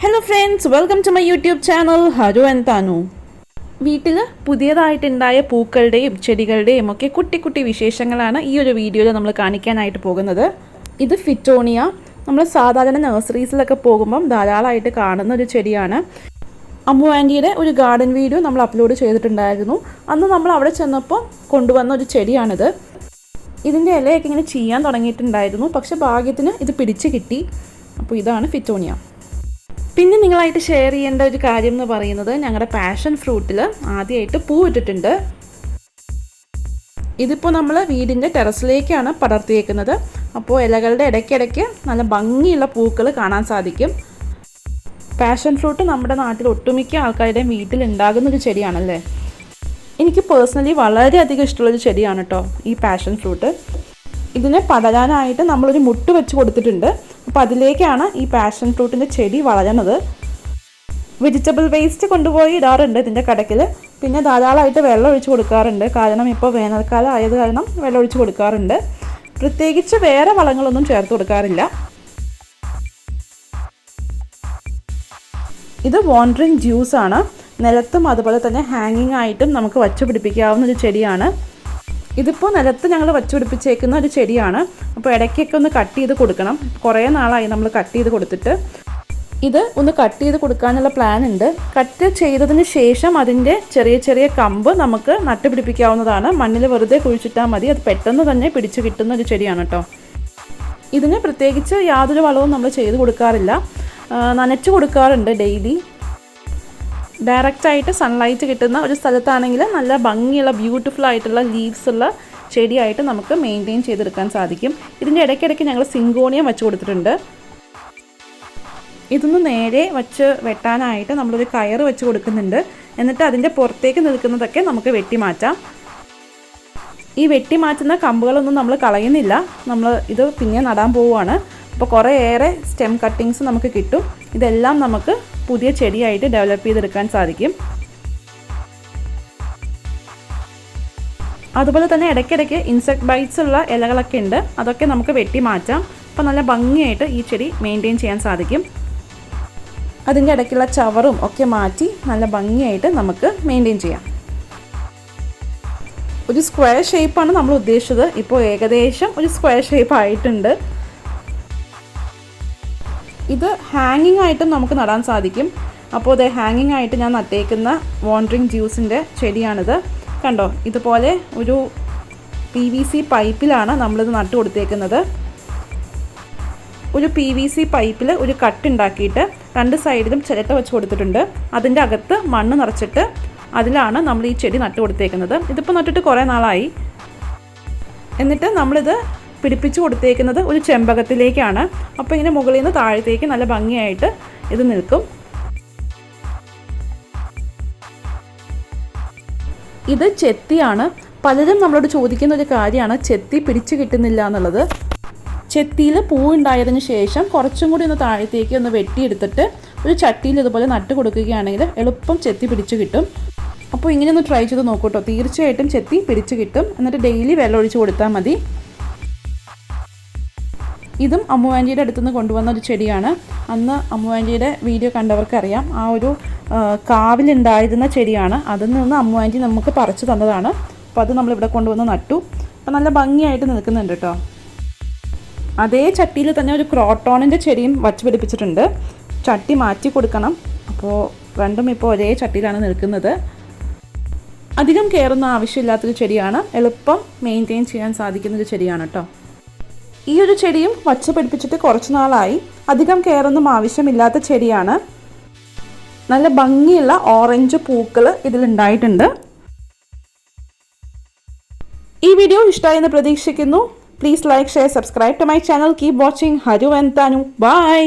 Hello friends, welcome to my YouTube channel Haru and Thanu. വീട്ടിൽ പുതിയതായിട്ടുണ്ടായ പൂക്കളുടെയും ചെടികളുടെയും ഒക്കെ കുട്ടി കുട്ടി വിശേഷങ്ങളാണ് ഈ ഒരു വീഡിയോയിൽ നമ്മൾ കാണിക്കാനായിട്ട് പോകുന്നത്. ഇത് ഫിറ്റോണിയ. നമ്മൾ സാധാരണ നഴ്സറീസിലൊക്കെ പോകുമ്പം ധാരാളമായിട്ട് കാണുന്ന ഒരു ചെടിയാണ്. അമ്മു ആൻറ്റിയുടെ ഒരു ഗാർഡൻ വീഡിയോ നമ്മൾ അപ്ലോഡ് ചെയ്തിട്ടുണ്ടായിരുന്നു. അന്ന് നമ്മൾ അവിടെ ചെന്നപ്പോൾ കൊണ്ടുവന്ന ഒരു ചെടിയാണിത്. ഇതിൻ്റെ ഇലയൊക്കെ ഇങ്ങനെ ചെയ്യാൻ തുടങ്ങിയിട്ടുണ്ടായിരുന്നു, പക്ഷെ ഭാഗ്യത്തിന് ഇത് പിടിച്ച് കിട്ടി. അപ്പോൾ ഇതാണ് ഫിറ്റോണിയ. പിന്നെ നിങ്ങളായിട്ട് ഷെയർ ചെയ്യേണ്ട ഒരു കാര്യം എന്ന് പറയുന്നത്, ഞങ്ങളുടെ പാഷൻ ഫ്രൂട്ടിൽ ആദ്യമായിട്ട് പൂ ഇട്ടിട്ടുണ്ട്. ഇതിപ്പോൾ നമ്മൾ വീടിൻ്റെ ടെറസിലേക്കാണ് പടർത്തിയേക്കുന്നത്. അപ്പോൾ ഇലകളുടെ ഇടയ്ക്കിടയ്ക്ക് നല്ല ഭംഗിയുള്ള പൂക്കൾ കാണാൻ സാധിക്കും. പാഷൻ ഫ്രൂട്ട് നമ്മുടെ നാട്ടിൽ ഒട്ടുമിക്ക ആൾക്കാരുടെയും വീട്ടിൽ ഉണ്ടാകുന്നൊരു ചെടിയാണല്ലേ. എനിക്ക് പേഴ്സണലി വളരെയധികം ഇഷ്ടമുള്ളൊരു ചെടിയാണ് കേട്ടോ ഈ പാഷൻ ഫ്രൂട്ട്. ഇതിനെ പടരാനായിട്ട് നമ്മളൊരു മുട്ട് വെച്ച് കൊടുത്തിട്ടുണ്ട്. അപ്പോൾ അതിലേക്കാണ് ഈ പാഷൻ ഫ്രൂട്ടിൻ്റെ ചെടി വളരുന്നത്. വെജിറ്റബിൾ വേസ്റ്റ് കൊണ്ടുപോയി ഇടാറുണ്ട് ഇതിൻ്റെ കടക്കിൽ. പിന്നെ ധാരാളമായിട്ട് വെള്ളം ഒഴിച്ച് കൊടുക്കാറുണ്ട്, കാരണം ഇപ്പോൾ വേനൽക്കാലം ആയത് കാരണം വെള്ളം ഒഴിച്ച് കൊടുക്കാറുണ്ട്. പ്രത്യേകിച്ച് വേറെ വളങ്ങളൊന്നും ചേർത്ത് കൊടുക്കാറില്ല. ഇത് വാണ്ടറിങ് ജ്യൂസാണ്. നിലത്തും അതുപോലെ തന്നെ ഹാങ്ങിങ് ആയിട്ടും നമുക്ക് വച്ചു പിടിപ്പിക്കാവുന്ന ഒരു ചെടിയാണ്. ഇതിപ്പോൾ നിലത്ത് ഞങ്ങൾ വച്ചുപിടിപ്പിച്ചേക്കുന്ന ഒരു ചെടിയാണ്. അപ്പോൾ ഇടയ്ക്കൊക്കെ ഒന്ന് കട്ട് ചെയ്ത് കൊടുക്കണം. കുറേ നാളായി നമ്മൾ കട്ട് ചെയ്ത് കൊടുത്തിട്ട്. ഇത് ഒന്ന് കട്ട് ചെയ്ത് കൊടുക്കാനുള്ള പ്ലാൻ ഉണ്ട്. കട്ട് ചെയ്തതിന് ശേഷം അതിൻ്റെ ചെറിയ ചെറിയ കമ്പ് നമുക്ക് നട്ടുപിടിപ്പിക്കാവുന്നതാണ്. മണ്ണിൽ വെറുതെ കുഴിച്ചിട്ടാൽ മതി, അത് പെട്ടെന്ന് തന്നെ പിടിച്ചു കിട്ടുന്ന ഒരു ചെടിയാണ് കേട്ടോ. ഇതിന് പ്രത്യേകിച്ച് യാതൊരു വളവും നമ്മൾ ചെയ്ത് കൊടുക്കാറില്ല. നനച്ച് കൊടുക്കാറുണ്ട് ഡെയിലി. ഡയറക്റ്റായിട്ട് സൺലൈറ്റ് കിട്ടുന്ന ഒരു സ്ഥലത്താണെങ്കിൽ നല്ല ഭംഗിയുള്ള ബ്യൂട്ടിഫുൾ ആയിട്ടുള്ള ലീവ്സ് ഉള്ള ചെടിയായിട്ട് നമുക്ക് മെയിൻറ്റെയിൻ ചെയ്തെടുക്കാൻ സാധിക്കും. ഇതിൻ്റെ ഇടയ്ക്കിടയ്ക്ക് ഞങ്ങൾ സിങ്കോണിയം വെച്ച് കൊടുത്തിട്ടുണ്ട്. ഇതൊന്ന് നേരെ വച്ച് വെട്ടാനായിട്ട് നമ്മളൊരു കയറ് വെച്ച് കൊടുക്കുന്നുണ്ട്. എന്നിട്ട് അതിൻ്റെ പുറത്തേക്ക് നിൽക്കുന്നതൊക്കെ നമുക്ക് വെട്ടി മാറ്റാം. ഈ വെട്ടി മാറ്റുന്ന കമ്പുകളൊന്നും നമ്മൾ കളയുന്നില്ല, നമ്മൾ ഇത് പിന്നെ നടാൻ പോവുകയാണ്. അപ്പോൾ കുറേയേറെ സ്റ്റെം കട്ടിങ്സ് നമുക്ക് കിട്ടും. ഇതെല്ലാം നമുക്ക് പുതിയ ചെടിയായിട്ട് ഡെവലപ്പ് ചെയ്തെടുക്കാൻ സാധിക്കും. അതുപോലെ തന്നെ ഇടയ്ക്കിടയ്ക്ക് ഇൻസെക്ട് ബൈറ്റ്സ് ഉള്ള ഇലകളൊക്കെ ഉണ്ട്, അതൊക്കെ നമുക്ക് വെട്ടി മാറ്റാം. അപ്പോൾ നല്ല ഭംഗിയായിട്ട് ഈ ചെടി മെയിൻറ്റെയിൻ ചെയ്യാൻ സാധിക്കും. അതിൻ്റെ ഇടയ്ക്കുള്ള ചവറും ഒക്കെ മാറ്റി നല്ല ഭംഗിയായിട്ട് നമുക്ക് മെയിൻറ്റെയിൻ ചെയ്യാം. ഒരു സ്ക്വയർ ഷേപ്പാണ് നമ്മൾ ഉദ്ദേശിച്ചത്. ഇപ്പോൾ ഏകദേശം ഒരു സ്ക്വയർ ഷേപ്പ് ആയിട്ടുണ്ട്. ഇത് ഹാങ്ങിങ് ആയിട്ടും നമുക്ക് നടാൻ സാധിക്കും. അപ്പോൾ ഇത് ഹാങ്ങിങ് ആയിട്ട് ഞാൻ നട്ടേക്കുന്ന വാണ്ടറിങ് ജ്യൂസിൻ്റെ ചെടിയാണിത്. കണ്ടോ, ഇതുപോലെ ഒരു PVC പൈപ്പിലാണ് നമ്മളിത് നട്ടു കൊടുത്തേക്കുന്നത്. ഒരു PVC പൈപ്പിൽ ഒരു കട്ട് ഉണ്ടാക്കിയിട്ട് രണ്ട് സൈഡിലും ചിരട്ട വെച്ച് കൊടുത്തിട്ടുണ്ട്. അതിൻ്റെ അകത്ത് മണ്ണ് നിറച്ചിട്ട് അതിലാണ് നമ്മൾ ഈ ചെടി നട്ടു കൊടുത്തേക്കുന്നത്. ഇതിപ്പോൾ നട്ടിട്ട് കുറേ നാളായി. എന്നിട്ട് നമ്മളിത് പിടിപ്പിച്ച് കൊടുത്തേക്കുന്നത് ഒരു ചെമ്പകത്തിലേക്കാണ്. അപ്പോൾ ഇങ്ങനെ മുകളിൽ നിന്ന് താഴത്തേക്ക് നല്ല ഭംഗിയായിട്ട് ഇത് നിൽക്കും. ഇത് ചെത്തിയാണ്. പലരും നമ്മളോട് ചോദിക്കുന്ന ഒരു കാര്യമാണ് ചെത്തി പിടിച്ച് കിട്ടുന്നില്ല എന്നുള്ളത്. ചെത്തിയിൽ പൂവുണ്ടായതിന് ശേഷം കുറച്ചും കൂടി ഒന്ന് താഴത്തേക്ക് ഒന്ന് വെട്ടിയെടുത്തിട്ട് ഒരു ചട്ടിയിൽ ഇതുപോലെ നട്ട് കൊടുക്കുകയാണെങ്കിൽ എളുപ്പം ചെത്തി പിടിച്ച് കിട്ടും. അപ്പോൾ ഇങ്ങനെ ഒന്ന് ട്രൈ ചെയ്ത് നോക്കൂ കേട്ടോ, തീർച്ചയായിട്ടും ചെത്തി പിടിച്ച് കിട്ടും. എന്നിട്ട് ഡെയിലി വെള്ളം ഒഴിച്ച് കൊടുത്താൽ മതി. ഇതും അമ്മു ആൻറ്റിയുടെ അടുത്തുനിന്ന് കൊണ്ടുവന്ന ഒരു ചെടിയാണ്. അന്ന് അമ്മു ആൻറ്റിയുടെ വീഡിയോ കണ്ടവർക്കറിയാം, ആ ഒരു കാവിലുണ്ടായിരുന്ന ചെടിയാണ്. അതിൽ നിന്ന് അമ്മു ആൻറ്റി നമുക്ക് പറിച്ചു തന്നതാണ്. അപ്പോൾ അത് നമ്മളിവിടെ കൊണ്ടുവന്ന് നട്ടു. അപ്പോൾ നല്ല ഭംഗിയായിട്ട് നിൽക്കുന്നുണ്ട് കേട്ടോ. അതേ ചട്ടിയിൽ തന്നെ ഒരു ക്രോട്ടോണിൻ്റെ ചെടിയും വച്ച് പിടിപ്പിച്ചിട്ടുണ്ട്. ചട്ടി മാറ്റി കൊടുക്കണം. അപ്പോൾ രണ്ടും ഇപ്പോൾ ഒരേ ചട്ടിയിലാണ് നിൽക്കുന്നത്. അധികം കെയറൊന്നും ആവശ്യമില്ലാത്തൊരു ചെടിയാണ്. എളുപ്പം മെയിൻറ്റെയിൻ ചെയ്യാൻ സാധിക്കുന്നൊരു ചെടിയാണ് കേട്ടോ. ഈ ഒരു ചെടിയും വച്ച് പിടിപ്പിച്ചിട്ട് കുറച്ച് നാളായി. അധികം കെയറൊന്നും ആവശ്യമില്ലാത്ത ചെടിയാണ്. നല്ല ഭംഗിയുള്ള ഓറഞ്ച് പൂക്കൾ ഇതിലുണ്ടായിട്ടുണ്ട്. ഈ വീഡിയോ ഇഷ്ടമായെന്ന് പ്രതീക്ഷിക്കുന്നു. Please like, share, subscribe to my channel. Keep watching Haru and Thanu. By.